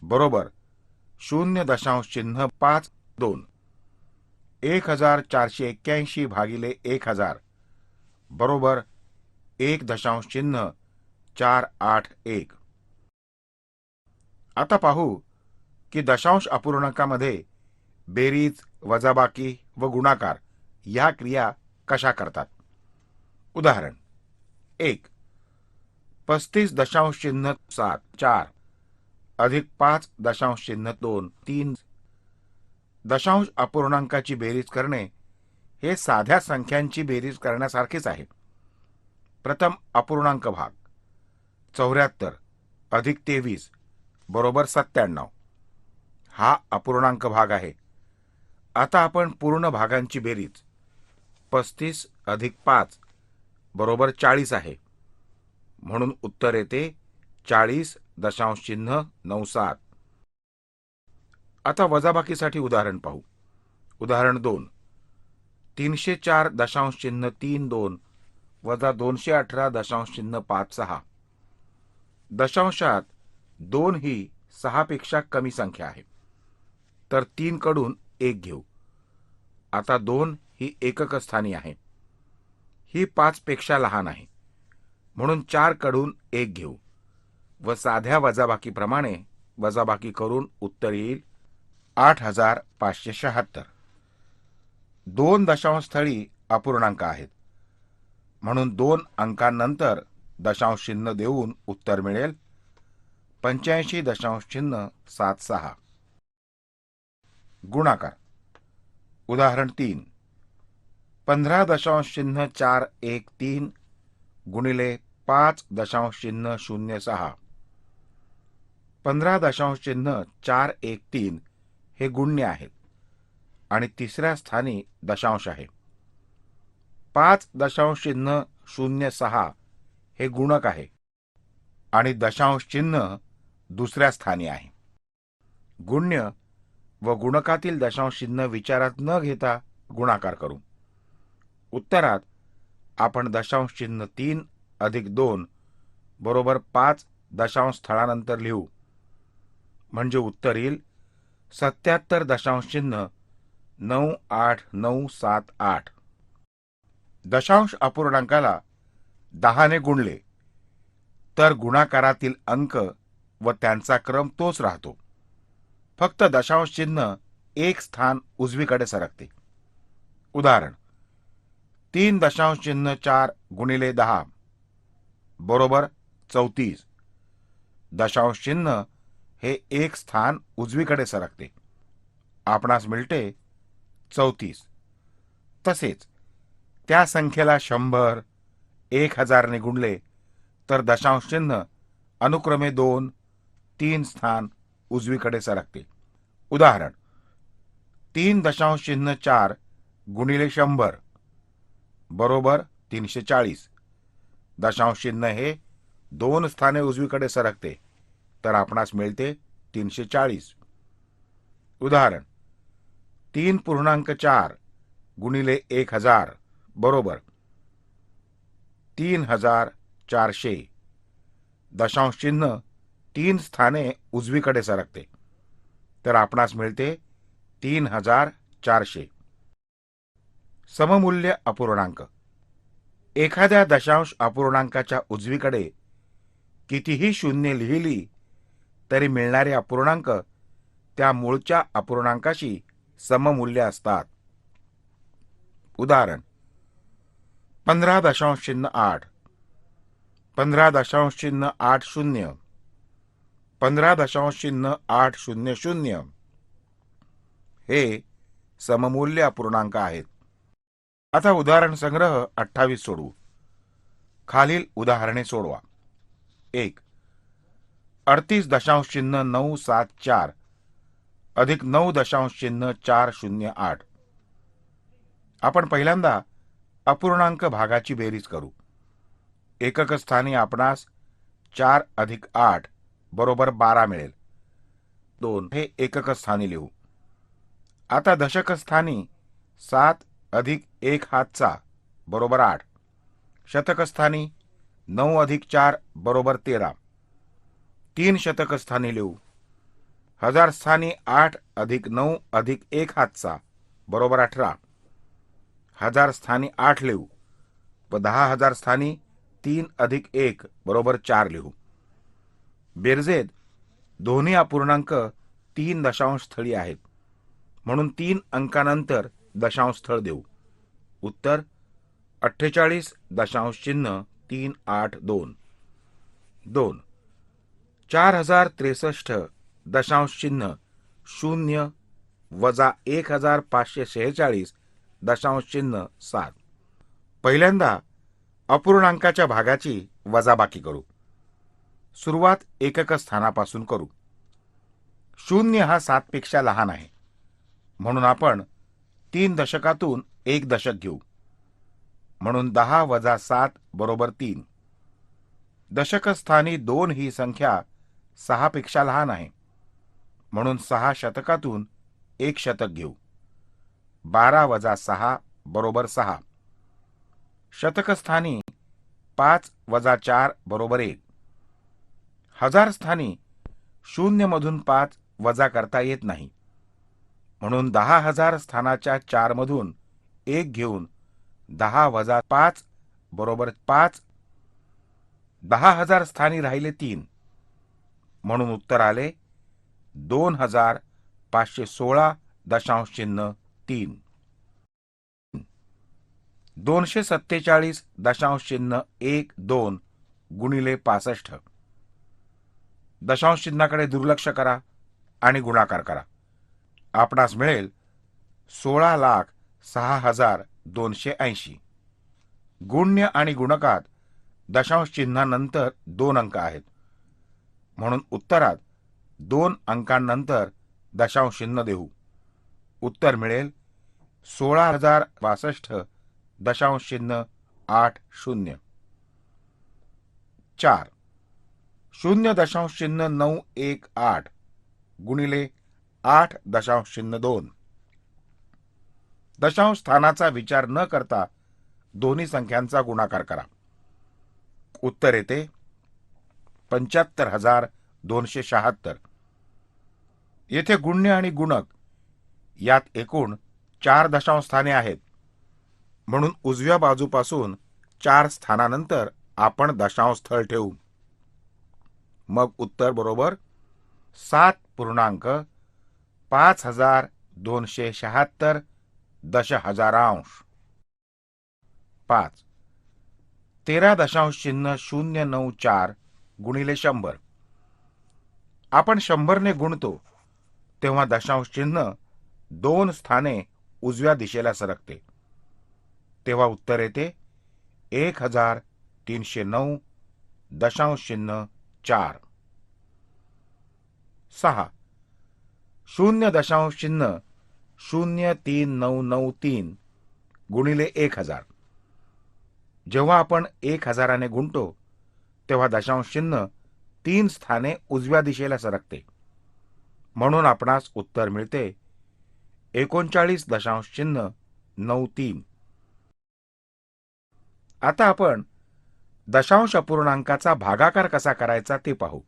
बरोबर 0.52. 1481/1000 बरोबर 1.481. आता पाहू की दशांश अपूर्णांकामध्ये बेरीज, वजाबाकी व गुणाकार या क्रिया कशा करतात. उदाहरण 1. 35.7 अधिक 5.2 3. दशांश अपूर्णांकाची बेरीज करणे हे साध्या संख्यांची बेरीज करण्यासारखेच आहे. प्रथम अपूर्णांक भाग 74 अधिक 23 बरोबर 97. हा अपूर्णांक भाग आहे. आता आपण पूर्ण भागांची बेरीज 35 अधिक 5 बरोबर 40 आहे. म्हणून उत्तर येते 40.97. आता वजाबाकीसाठी उदाहरण पाहू. उदाहरण 2. 304.32 वजा 218.56. दशांशात 2 ही 6 पेक्षा कमी संख्या आहे, तर 3 कडून 1 घेऊ. आता 2 ही एकक स्थानी आहे. ही 5 पेक्षा लहान आहे, म्हणून 4 कडून 1 घेऊ व साध्या वजाबाकीप्रमाणे वजाबाकी करून उत्तर येईल 8,576. 2 दशांशस्थळी अपूर्णांक आहेत, म्हणून 2 अंकांनंतर दशांश चिन्ह देऊन उत्तर मिळेल 85.76. गुणाकार. उदाहरण 3. 15.413 गुणिले 5.06. 15.413 हे गुण्य आहेत आणि तिसऱ्या स्थानी दशांश आहे. 5.06 हे गुणक आहे आणि दशांश चिन्ह दुसऱ्या स्थानी आहे. गुण्य व गुणकातील दशांश चिन्ह विचारात न घेता गुणाकार करू. उत्तरात आपण दशांश चिन्ह 3 अधिक 2 बरोबर 5 दशांश स्थळानंतर लिहू. म्हणजे उत्तर येईल 77.98978. दशांश अपूर्णांकाला 10 ने गुणले तर गुणाकारातील अंक व त्यांचा क्रम तोच राहतो. फक्त दशांश चिन्ह एक स्थान उजवीकडे सरकते. उदाहरण 3.4 गुणिले 10 बरोबर 34. दशांश चिन्ह हे एक स्थान उजवीकडे सरकते. आपणास मिळते 34. तसेच त्या संख्येला 100, 1000 ने गुणले तर दशांश चिन्ह अनुक्रमे 2, 3 स्थान उजवीकडे सरकते. उदाहरण 3.4 गुणिले 100 बरोबर 340. दशांश चिन्ह हे 2 स्थाने उजवीकडे सरकते, तर आपणास मिळते 340. उदाहरण 3.4 गुणिले 1000 बरोबर 3400. दशांश चिन्ह 3 स्थाने उजवीकडे सरकते, तर आपणास मिळते 3400. सममूल्य अपूर्णांक. एखाद्या दशांश अपूर्णांकाच्या उजवीकडे कितीही शून्य लिहिली तरी मिळणारे अपूर्णांक त्या मूळच्या अपूर्णांकाशी सममूल्य असतात. उदाहरण 15.8, 15.80, 15.800 हे सममूल्य अपूर्णांक आहेत. आता उदाहरण संग्रह 28 सोडवू. खालील उदाहरणे सोडवा. 1. 38.974 अधिक 9.408. आपण पहिल्यांदा अपूर्णांक भागाची बेरीज करू. एकक स्थानी आपणास 4 अधिक 8 बरोबर 12 मिळेल. 2 हे एकक स्थानी लिहू. आता दशक स्थानी 7 अधिक 1 हातचा बरोबर 8. शतक स्थानी 9 अधिक 4 बरोबर 13. 3 शतक स्थानी लिहू. हजार स्थानी 8 अधिक 9 अधिक 1 हातचा बरोबर 18. हजार स्थानी 8 लिहू व 10,000 स्थानी 3 अधिक 1 बरोबर 4 लिहू. बेरजेत दोन्ही अपूर्णांक 3 दशांश स्थळी आहेत, म्हणून 3 अंकानंतर दशांश स्थळ देऊ. उत्तर 48.382. 2. 4063 दशांश चिन्ह 0 वजा 1546 दशांश चिन्ह 7. पहिल्यांदा अपूर्णांकाच्या भागाची वजाबाकी करू. सुरुवात एकक स्थानापासून करू. 0 हा 7 पेक्षा लहान आहे, म्हणून आपण 3 दशकातून 1 दशक घेऊ. म्हणून 10 वजा 7 बरोबर 3. दशक स्थानी 2 ही संख्या 6 पेक्षा लहान आहे, म्हणून 6 शतकातून 1 शतक घेऊ. 12 वजा 6 बरोबर 6. शतक स्थानी 5 वजा 4 बरोबर 1. हजार स्थानी 0 मधून 5 वजा करता येत नाही, म्हणून 10,000 स्थानाच्या 4 मधून 1 घेऊन 10 वजा 5 बरोबर 5. 10,000 स्थानी राहिले 3, म्हणून उत्तर आले 2,516 दशांश चिन्ह 3. 247 दशांश चिन्ह 1 2 गुणिले 65. दशांश चिन्हाकडे दुर्लक्ष करा आणि गुणाकार करा. आपणास मिळेल 16,06,280. गुण्य आणि गुणकात दशांश चिन्हानंतर 2 अंक आहेत, म्हणून उत्तरात 2 अंकांनंतर दशांश चिन्ह देऊ. उत्तर मिळेल 16,062 दशांश चिन्ह 80. 4. 0.918 गुणिले 8.2. दशांश स्थानाचा विचार न करता दोन्ही संख्यांचा गुणाकार करा. उत्तर येते 75,276. येथे गुण्य आणि गुणक यात एकूण 4 दशांश स्थाने आहेत, म्हणून उजव्या बाजूपासून 4 स्थानानंतर आपण दशांश स्थळ ठेवू. मग उत्तर बरोबर 7.5276 दशहजारांश. 5. 13.094 गुणिले 100. आपण 100 ने गुणतो तेव्हा दशांश चिन्ह 2 स्थाने उजव्या दिशेला सरकते, तेव्हा उत्तर येते 1309 दशांश चिन्ह 4. 6. 0.03993 गुणिले 1000. जेव्हा आपण 1000 ने गुणतो तेव्हा दशांश चिन्ह 3 स्थाने उजव्या दिशेला सरकते, म्हणून आपणास उत्तर मिळते 39.93. आता आपण दशांश अपूर्णांकाचा भागाकार कसा करायचा ते पाहू.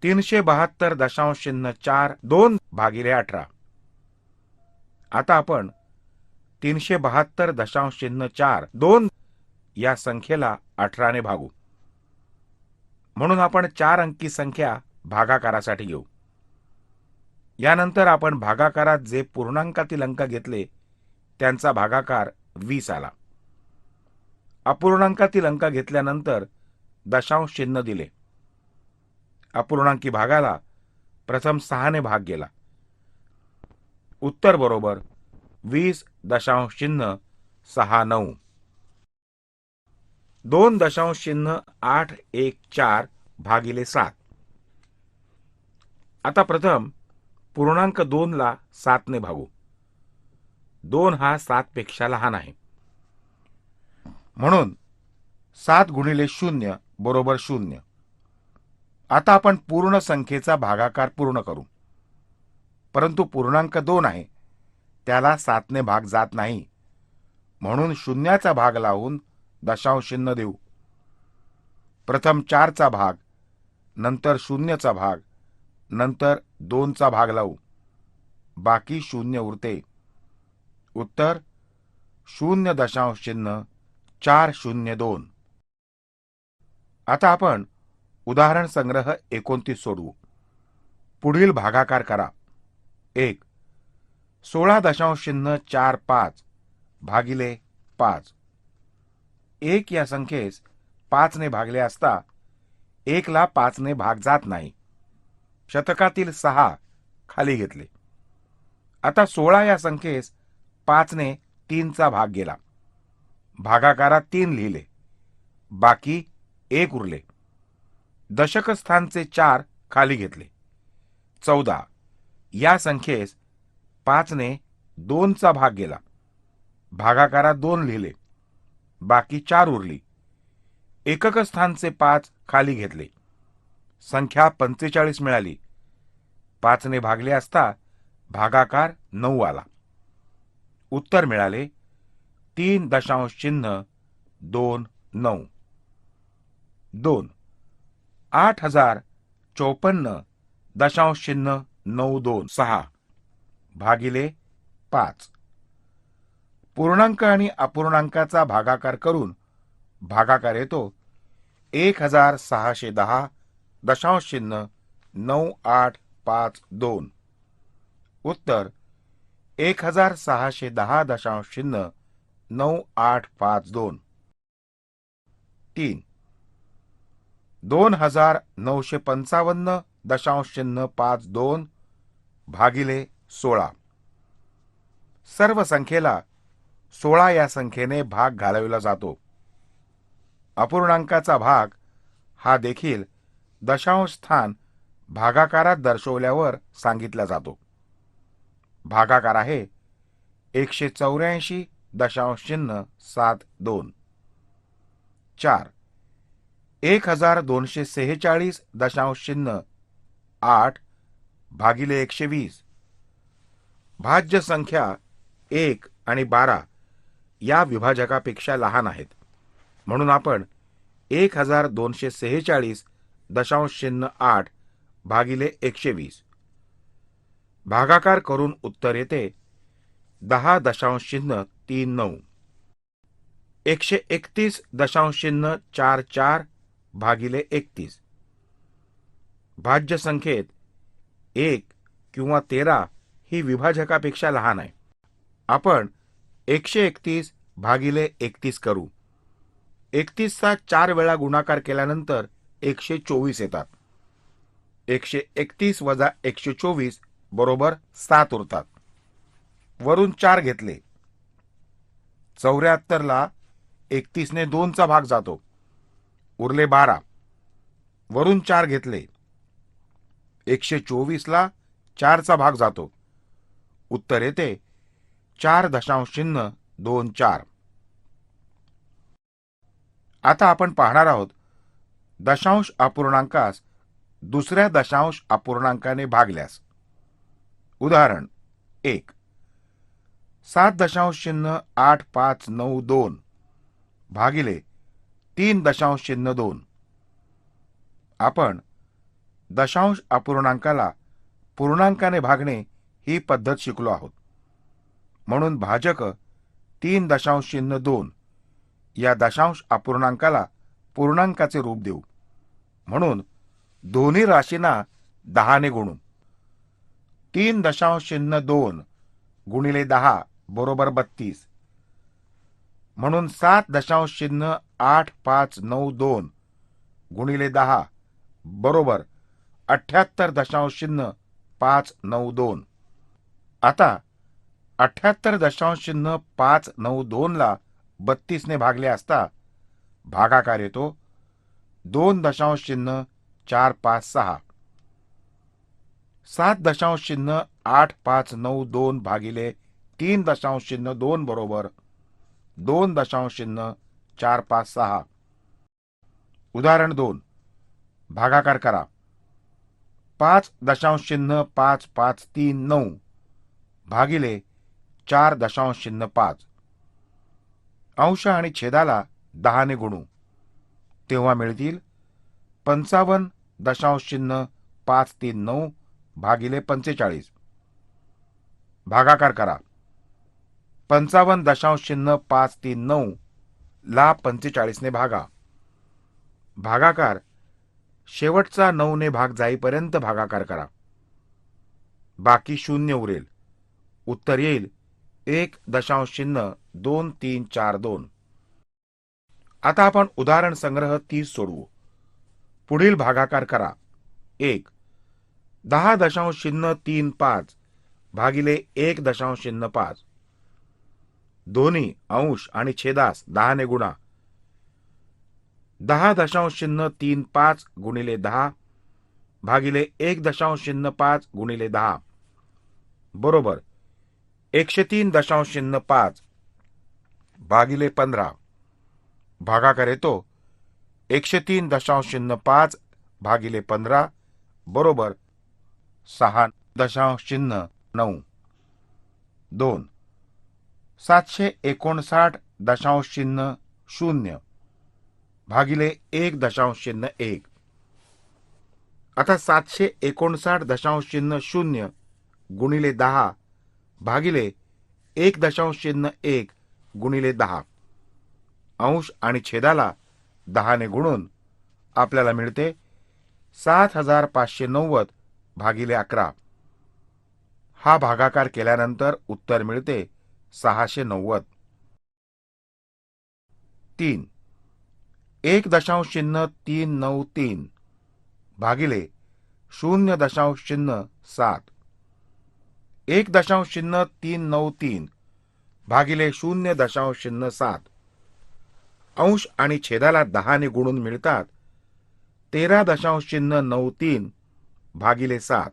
372.4 2 भागिले 18. आता आपण 372.4 2 या संख्येला 18 ने भागू. म्हणून आपण 4 अंकी संख्या भागाकारासाठी घेऊ. यानंतर आपण भागाकारात जे पूर्णांकातील अंक घेतले त्यांचा भागाकार 20 आला. अपूर्णांकातील अंक घेतल्यानंतर दशांश चिन्ह दिले. अपूर्णांकी भागाला प्रथम 6 ने भाग गेला. उत्तर बरोबर 20.69. 2.814 भागिले 7. आता प्रथम पूर्णांक 2 ला 7 ने भागू. 2 हा 7 पेक्षा लहान आहे. म्हणून 7 गुणिले 0 बरोबर 0. आता आपण पूर्ण संख्येचा भागाकार पूर्ण करू. परंतु पूर्णांक 2 आहे, त्याला 7 ने भाग जात नाही. म्हणून शून्याचा भाग लावून दशांश चिन्ह देऊ. प्रथम 4 चा भाग, नंतर 0 चा भाग, नंतर 2 चा भाग लावू. बाकी 0 उरते. उत्तर 0.402. आता आपण उदाहरण संग्रह 29 सोडवू. पुढील भागाकार करा. 1. 16.45 भागिले 5. 1 या संख्येस 5 ने भागले असता 1 ला 5 ने भाग जात नाही. शतकातील 6 खाली घेतले. आता 16 या संख्येस 5 ने 3 चा भाग गेला. भागाकारात 3 लिहिले. बाकी 1 उरले. दशक स्थानचे 4 खाली घेतले. 14 या संख्येस 5 ने 2 चा भाग गेला. भागाकारात 2 लिहिले. बाकी 4 उरली. एकक स्थानचे 5 खाली घेतले. संख्या 45 मिळाली. 5 ने भागले असता भागाकार 9 आला. उत्तर मिळाले 3.29. 2. 8054.92 6 भागिले 5. पूर्णांक आणि अपूर्णांकाचा भागाकार करून भागाकार येतो 1610.9852. उत्तर 1610.9852. 3. 2955.52 भागिले 16. सर्व संख्येला 16 या संख्येने भाग घालविला जातो. अपूर्णांकाचा भाग हा देखील दशांश स्थान भागाकारात दर्शवल्यावर सांगितला जातो. भागाकार आहे 184.72. 4. 1246.8 भागिले 120. भाज्य संख्या 1 आणि 12 या विभाजकापेक्षा लहान आहेत. म्हणून आपण 1246.8 भागिले 120 भागाकार करून उत्तर येते 10.39. 131.44 भागिले 31. भाज्य संख्येत 1 किंवा 13 ही विभाजकापेक्षा लहान आहे. आपण 131 भागिले 31 करू. 31चा 4 वेळा गुणाकार केल्यानंतर 124 येतात. 131 वजा 124 बरोबर 7 उरतात. वरून 4 घेतले. 74 ला 31 ने 2 चा भाग जातो. उरले 12. वरून 4 घेतले. 124 ला 4 चा भाग जातो. उत्तर येते 4.24. आता आपण पाहणार आहोत दशांश अपूर्णांकास दुसऱ्या दशांश अपूर्णांकाने भागल्यास. उदाहरण 1. 7.8592 भागिले 3.2. आपण दशांश अपूर्णांकाला पूर्णांकाने भागणे ही पद्धत शिकलो आहोत. म्हणून भाजक 3.2 या दशांश अपूर्णांकाला पूर्णांकाचे रूप देऊ. म्हणून दोन्ही राशींना 10 ने गुणू. 3.2 गुणिले 10 बरोबर 32. म्हणून 7.8592 गुणिले 10 बरोबर 78.592. आता 78.592 ला 32 ने भागले असता भागाकार येतो 2.456. 7.8592 भागिले 3.2 बरोबर 2.456. उदाहरण 2. भागाकार करा. 5.5539 भागिले 4.05. अंश आणि छेदाला 10 ने गुणू. तेव्हा मिळतील 55.539 भागिले 45. भागाकार करा. 55.539 ला 45 ने भागा. भागाकार शेवटचा 9 ने भाग जाईपर्यंत भागाकार करा. बाकी शून्य उरेल. उत्तर येईल 1.2342. आता आपण उदाहरण संग्रह 30 सोडवू. पुढील भागाकार करा. 1. 10.35 भागिले 1.05. दोन्ही अंश आणि छेदास 10 ने गुणा. 10.35 गुणिले 10 भागिले 1.05 गुणिले 10 बरोबर 103.05 भागिले 15. भागाकार येतो 103.05 भागिले 15 बरोबर 6.9. 2. 759.0 भागिले 1.01. आता 759.0 गुणिले 10 भागिले 1.01 गुणिले 10. अंश आणि छेदाला 10 ने गुणून आपल्याला मिळते 7590 भागिले 11. हा भागाकार केल्यानंतर उत्तर मिळते 690. 3. 1.393 भागिले 0.07. 1.393 भागिले 0.07. अंश आणि छेदाला 10 ने गुणून मिळतात 13.93 भागिले 7.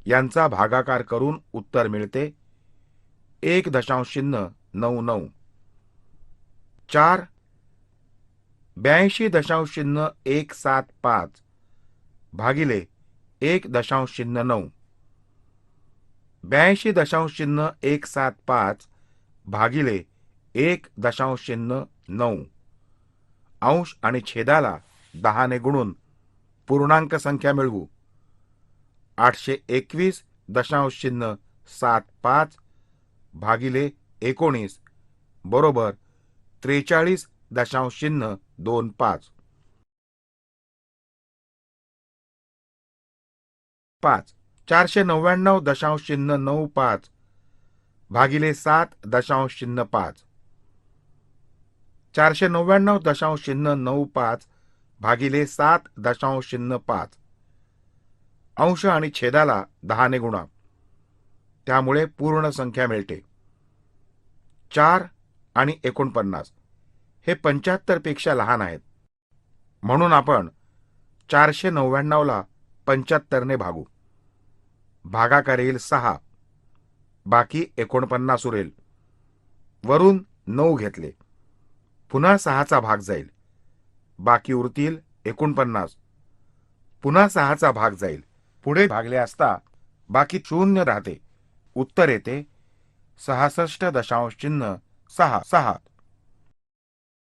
यांचा भागाकार करून उत्तर मिळते 1.99. 4. 82.175 भागिले 1.9. 82.175 भागिले 1.9. अंश आणि छेदाला 10 ने गुणून पूर्णांक संख्या मिळवू. 821.75 भागिले 19 बरोबर 43.25. 5. 499.95 भागिले 7.05. 499.95 भागिले 7.05. अंश आणि छेदाला 10 ने गुणा. त्यामुळे पूर्ण संख्या मिळते. 4 आणि 49 हे 75 पेक्षा लहान आहेत. म्हणून आपण 499 ला 75 ने भागू. भागाकार येईल 6. बाकी 49 उरेल. वरून 9 घेतले. पुन्हा 6चा भाग जाईल. बाकी उरतील 49. पुन्हा 6चा भाग जाईल. पुढे भागले असता बाकी 0 राहते. उत्तर येते 66.6.